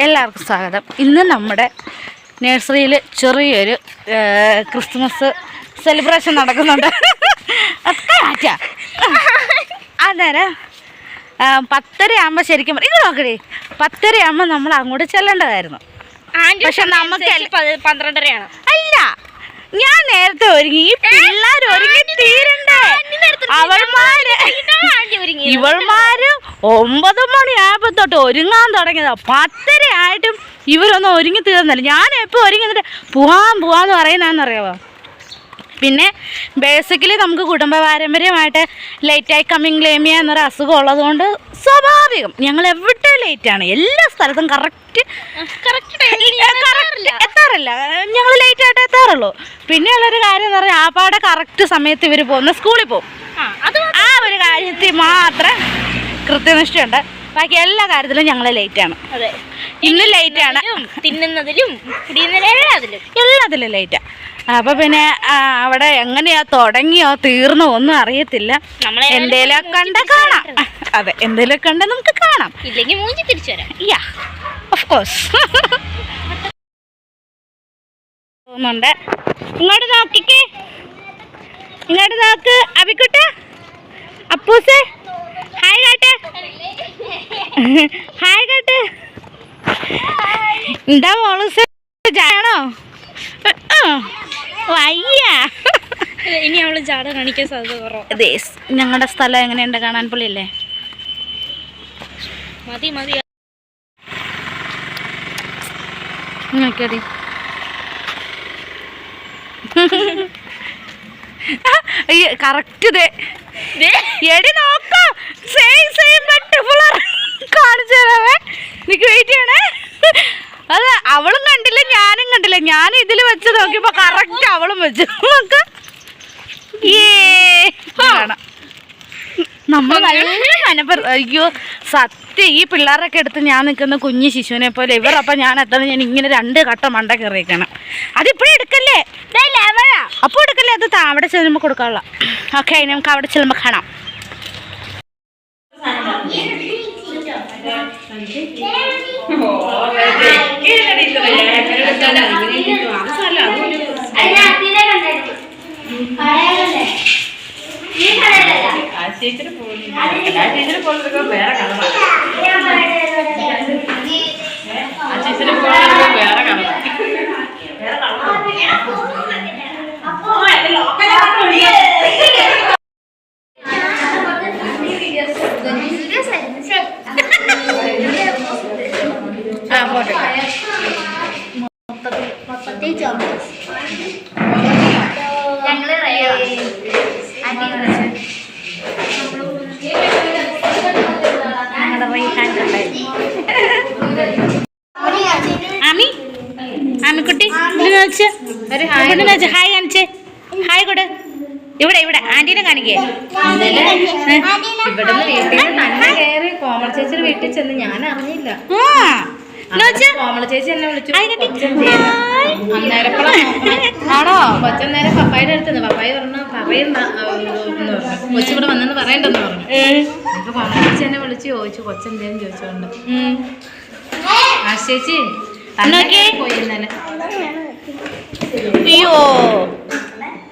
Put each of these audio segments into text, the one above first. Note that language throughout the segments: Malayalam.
എല്ലാവർക്കും സ്വാഗതം. ഇന്ന് നമ്മുടെ നഴ്സറിയിൽ ചെറിയൊരു ക്രിസ്മസ് സെലിബ്രേഷൻ നടക്കുന്നുണ്ട്. അന്നേരം 10:30 ശരിക്കും ഇങ്ങോട്ട് നോക്കണേ, 10:30 നമ്മൾ അങ്ങോട്ട് ചെല്ലേണ്ടതായിരുന്നു. പക്ഷെ നമുക്ക് 12:30 അല്ല, ഞാൻ നേരത്തെ ഒരുങ്ങി. ഈ പിള്ളേർ ഒരുങ്ങി തീരണ്ടേ? ഇവൾമാര് 9 മണിയായപ്പോ തൊട്ട് ഒരുങ്ങാൻ തുടങ്ങിയതാ. 10:30 ആയിട്ടും ഇവരൊന്നും ഒരുങ്ങി തീർന്നില്ല. ഞാൻ എപ്പോൾ ഒരുങ്ങി പോവാന്ന് പറയുന്നതെന്നറിയാമോ? പിന്നെ ബേസിക്കലി നമുക്ക് കുടുംബ പാരമ്പര്യമായിട്ട് ലേറ്റായി കമ്മിങ് ലേമിയ എന്നൊരു അസുഖം ഉള്ളതുകൊണ്ട് സ്വാഭാവികം ഞങ്ങൾ എവിടെ ലേറ്റാണ്. എല്ലാ സ്ഥലത്തും കറക്റ്റ് എത്താറില്ല. ഞങ്ങൾ ലേറ്റായിട്ട് എത്താറുള്ളൂ. പിന്നെയുള്ളൊരു കാര്യം എന്ന് പറഞ്ഞാൽ ആപ്പാടെ കറക്റ്റ് സമയത്ത് ഇവർ പോകുന്ന സ്കൂളിൽ പോകും. ആ ഒരു കാര്യത്തിൽ മാത്രം കൃത്യനിഷ്ഠയുണ്ട്. ബാക്കി എല്ലാ കാര്യത്തിലും ഞങ്ങൾ ലേറ്റാണ്. അതെ, ഇന്ന് ലേറ്റാണ്. തിന്നുന്നതിലും എല്ലാത്തിലും ലേറ്റാ. അപ്പോൾ പിന്നെ അവിടെ എങ്ങനെയാ തുടങ്ങിയോ തീർന്നോ ഒന്നും അറിയത്തില്ല. എന്തേലും കണ്ട കാണാം. അതെ, എന്തേലും കണ്ട നമുക്ക് കാണാം. ഇല്ലെങ്കിൽ മൂഞ്ചി തിരിച്ചു വരാം. യാ, ഓഫ് കോഴ്സ്. പോകുന്നുണ്ട്. ഇങ്ങോട്ട് നോക്കിക്കേ, ഇങ്ങോട്ട് നോക്ക്. അബിക്കുട്ട, അപ്പൂസേ, ഹായ് കാട്ടെ, ഹായ് കാട്ടെ. എന്താ മോളൂസേ, ജാണോ? വയ്യ. ഇനി അവള് ജാട കാണിക്കാൻ സാധ്യത കുറവാണ്. ഞങ്ങളുടെ സ്ഥലം എങ്ങനെയുണ്ട് കാണാൻ? പൊളിയല്ലേ? മതി മതി. നോക്കിയടി, കറക്റ്റ് എടി നോക്കാം. കാണിച്ചു തരാവേ, എനിക്ക് വെയിറ്റ് ചെയ്യണേ. അത് അവളും കണ്ടില്ല ഞാനും കണ്ടില്ല. ഞാൻ ഇതിൽ വെച്ച് നോക്കിയപ്പോ കറക്റ്റ് അവളും വെച്ചു. നോക്ക്, കാണാം. നമ്മൾ നല്ല മനപ്പർ. അയ്യോ സത്യം, ഈ പിള്ളേരൊക്കെ എടുത്ത് ഞാൻ നിൽക്കുന്ന കുഞ്ഞു ശിശുവിനെ പോലെ ഇവർ. അപ്പം ഞാൻ എത്തുന്നത് ഞാൻ ഇങ്ങനെ 2 കട്ട മണ്ട കയറിയിരിക്കണം. അതിപ്പോഴും എടുക്കല്ലേ, അപ്പോൾ എടുക്കല്ലേ. അത് അവിടെ ചെല്ലുമ്പോൾ കൊടുക്കാനുള്ള. ഓക്കെ, നമുക്ക് അവിടെ ചെല്ലുമ്പോൾ കാണാം. ആമിക്കുട്ടി ഹായ് കാണിച്ചേ. ഹായ് കൂടെ. ഇവിടെ ഇവിടെ ആന്റീനെ കാണിക്കേ. ഇവിടുന്ന് വീട്ടിൽ തന്നെ കയറി കോമള ചേച്ചിയുടെ വീട്ടിൽ ചെന്ന് ഞാൻ അറിഞ്ഞില്ല. കോമള ചേച്ചി എന്നെ വിളിച്ചു. ആണോ? കൊച്ചന്നേരം പപ്പായുടെ അടുത്തുനിന്ന് പപ്പായ പറഞ്ഞു പറയണ്ട കൊച്ചു ഇവിടെ വന്നെന്ന് പറയണ്ടെന്ന് പറഞ്ഞു. അപ്പൊ കോമള ചേച്ചി എന്നെ വിളിച്ച് ചോദിച്ചു കൊച്ചെന്തേലും ചോദിച്ചോണ്ട്. ആ ചേച്ചി പോയി ഇന്നലെ. അയ്യോ,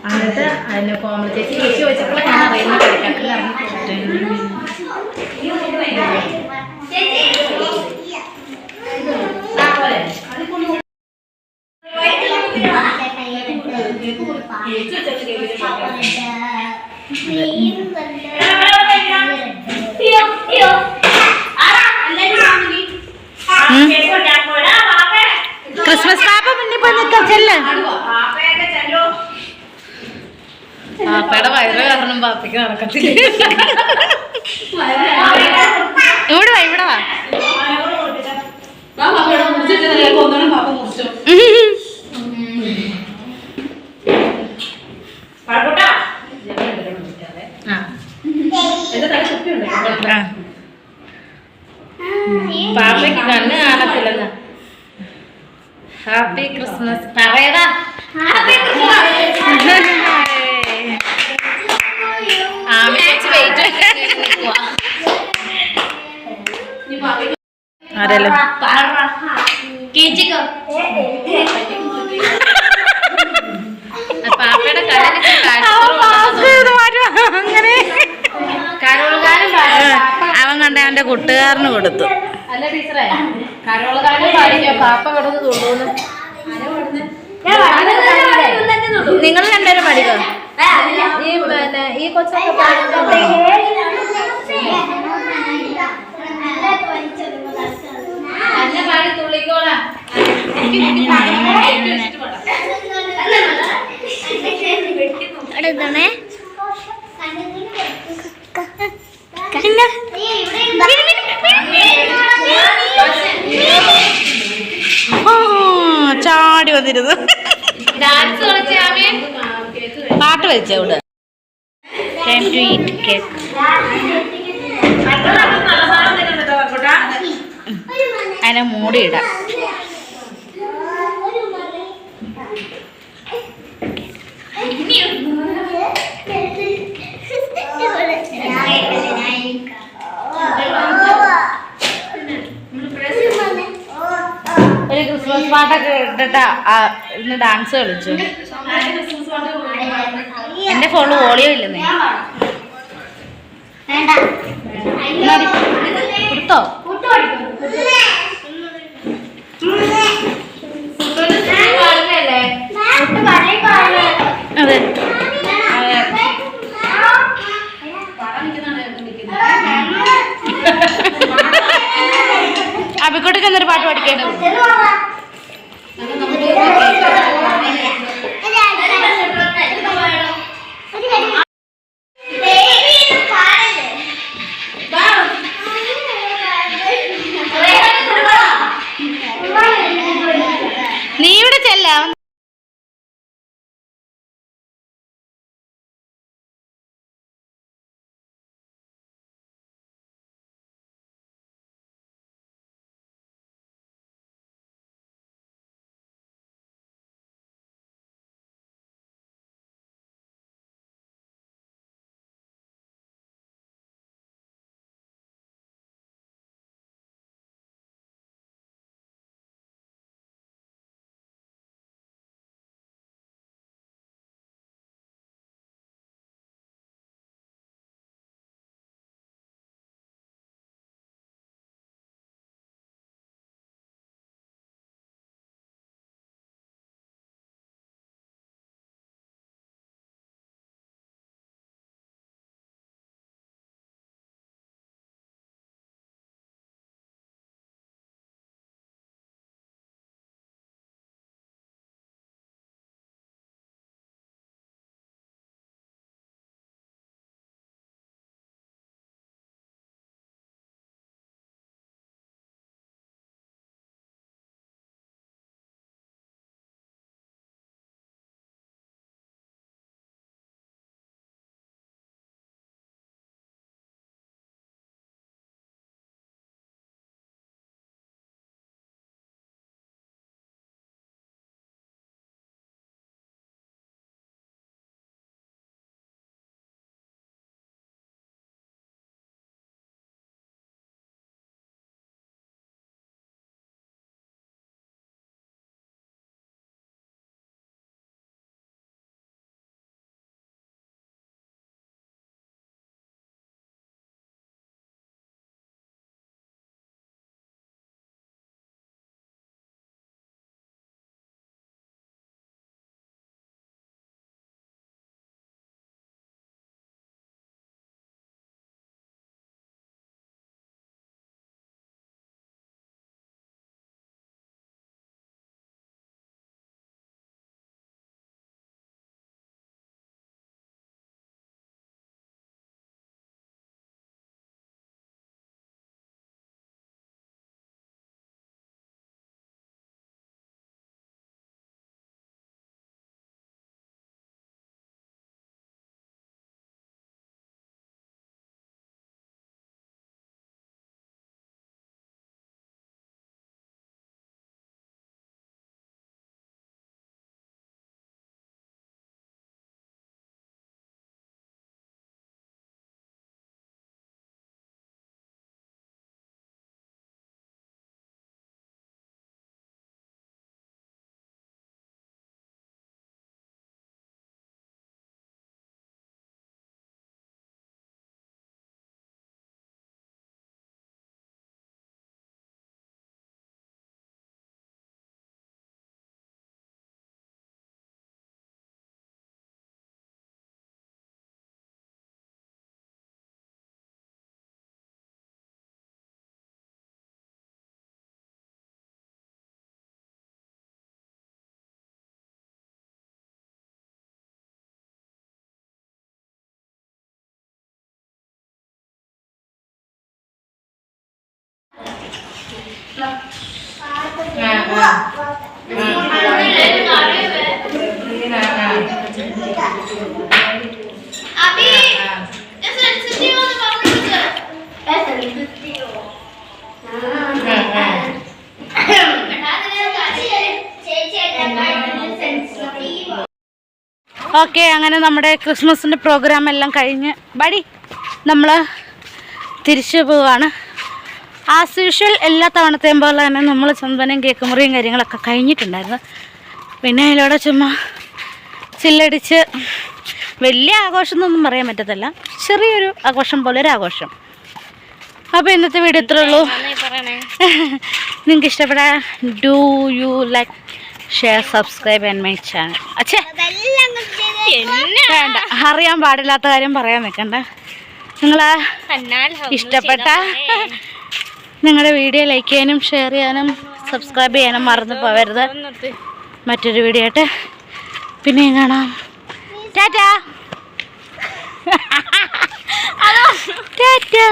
എന്നിട്ട് അതിന് കോമള ചേച്ചി ചേച്ചി ചോദിച്ചപ്പോൾ ഞാൻ അറിയുന്ന കളിക്കാട്ടിൽ ക്രിസ്മസ് പാപ്പ മുന്നിൽ പോയി നിൽക്കാം. ചെല്ല്. പാപ്പയുടെ വയറ് കാരണം പാപ്പയ്ക്ക് നടക്കത്തില്ല. ഇവിടെ വാ, ഇവിടെ വാ. പാപ്പയ്ക്ക് കണ്ണ് കാണത്തില്ലെന്ന്. ഹാപ്പി ക്രിസ്മസ് പറയടാ. ആമി വെയിറ്റ് ആരല്ലോ പാപ്പയുടെ അങ്ങനെ കരോളുകാരൻ അവൻ കണ്ട അവന്റെ കൂട്ടുകാരന് കൊടുത്തു. അല്ല ടീച്ചറേ, കരോളുകാരൻ പാടിക്കോ പാപ്പ കിടന്ന് കൊണ്ടുപോകുന്നു. നിങ്ങൾ രണ്ടുപേരും പഠിക്കോ? ഈ കൊച്ചൊക്കെ പാടുന്നുണ്ടോ? നല്ല പാടി തുള്ളിക്കോളാം. ചാടി വന്നിരുന്നു. ഡാൻസ് കളിച്ചാമേ പാട്ട് വെച്ചവിടെ. Time to eat cake. അതിനെ മൂടിയിടാം. ഒരു ക്രിസ്മസ് പാട്ടൊക്കെ ഇട്ടിട്ടാ ഇന്ന് ഡാൻസ് കളിച്ചു. എന്റെ ഫോണിൽ വോളിയോ ഇല്ലെന്നേ. കൊടുത്തോ? അതെ അബിക്കോട്ടൊക്കെ എന്നൊരു പാട്ട് പഠിക്കാൻ. ഓക്കെ, അങ്ങനെ നമ്മുടെ ക്രിസ്മസിൻ്റെ പ്രോഗ്രാം എല്ലാം കഴിഞ്ഞ് നമ്മൾ തിരിച്ചു പോവാണ്. ആസ് യൂഷ്വൽ എല്ലാ തവണത്തെയും പോലെ തന്നെ നമ്മൾ ചന്ദനം കേക്ക് മുറിയും കാര്യങ്ങളൊക്കെ കഴിഞ്ഞിട്ടുണ്ടായിരുന്നു. പിന്നെ അതിലൂടെ ചുമ്മാ ചില്ലടിച്ച് വലിയ ആഘോഷം എന്നൊന്നും പറയാൻ പറ്റത്തില്ല, ചെറിയൊരു ആഘോഷം പോലെ ഒരു ആഘോഷം. അപ്പോൾ ഇന്നത്തെ വീഡിയോ ഇത്രേ ഉള്ളൂ. നിങ്ങൾക്ക് ഇഷ്ടപ്പെടാൻ do you like share subscribe and my channel. അച്ഛേ വേണ്ട, അറിയാൻ പാടില്ലാത്ത കാര്യം പറയാൻ നിൽക്കണ്ട. നിങ്ങൾ ഇഷ്ടപ്പെട്ട നിങ്ങളുടെ വീഡിയോ ലൈക്ക് ചെയ്യാനും ഷെയർ ചെയ്യാനും സബ്സ്ക്രൈബ് ചെയ്യാനും മറന്നു പോകരുത്. മറ്റൊരു വീഡിയോ ആയിട്ട് പിന്നെയും കാണാം. ടാറ്റാ ടാറ്റാ.